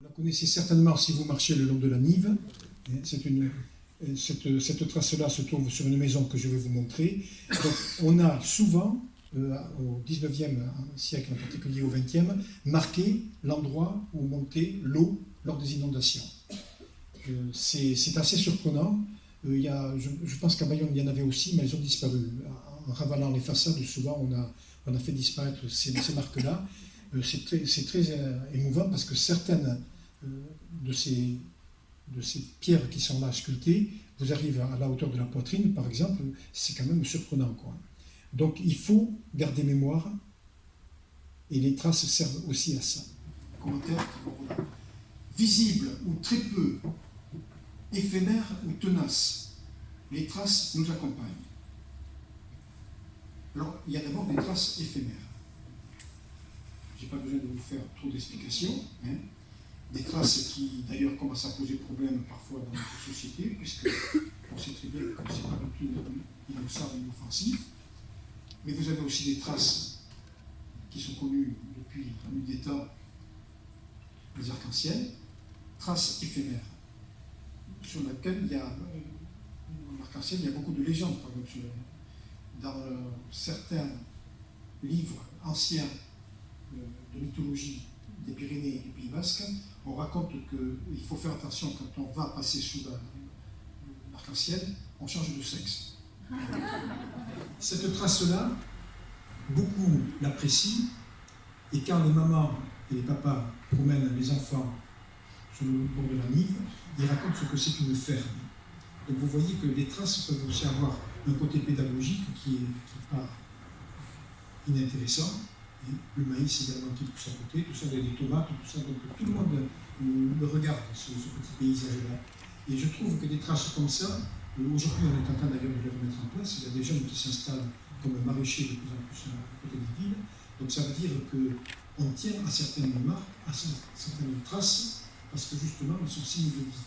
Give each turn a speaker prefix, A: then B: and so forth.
A: Vous la connaissez certainement si vous marchez le long de la Nive. Cette trace-là se trouve sur une maison que je vais vous montrer. Donc, on a souvent, au XIXe siècle, en particulier au XXe, marqué l'endroit où montait l'eau lors des inondations. C'est assez surprenant. Je pense qu'à Bayonne, il y en avait aussi, mais elles ont disparu. En ravalant les façades, souvent, on a fait disparaître ces marques-là. C'est très émouvant parce que certaines de ces pierres qui sont là sculptées, vous arrivez à la hauteur de la poitrine, par exemple, c'est quand même surprenant, quoi. Donc il faut garder mémoire, et les traces servent aussi à ça. Commentaires visibles ou très peu, éphémères ou tenaces, les traces nous accompagnent. Alors, il y a d'abord des traces éphémères. Je n'ai pas besoin de vous faire trop d'explications. Des traces qui, d'ailleurs, commencent à poser problème parfois dans notre société, puisqu'on sait très bien que ce n'est pas du tout innocent et inoffensif. Mais vous avez aussi des traces qui sont connues depuis la nuit des temps, les arcs-en-ciel, traces éphémères, sur lesquelles il y a, en arc-en-ciel, il y a beaucoup de légendes. Par exemple, dans certains livres anciens de mythologie des Pyrénées et du Pays Basque, on raconte qu'il faut faire attention quand on va passer sous l'arc-en-ciel, on change de sexe. Cette trace-là, beaucoup l'apprécient, et quand les mamans et les papas promènent les enfants sur le bord de la Nive, ils racontent ce que c'est une ferme. Donc vous voyez que les traces peuvent aussi avoir un côté pédagogique qui est pas inintéressant. Et le maïs également qui pousse à côté, tout ça, des tomates, tout ça, donc tout le monde le regarde, ce petit paysage-là. Et je trouve que des traces comme ça, aujourd'hui on est en train d'ailleurs de les remettre en place, il y a des jeunes qui s'installent comme maraîchers de plus en plus à côté des villes, donc ça veut dire qu'on tient à certaines marques, à certaines traces, parce que justement elles sont signes de vie.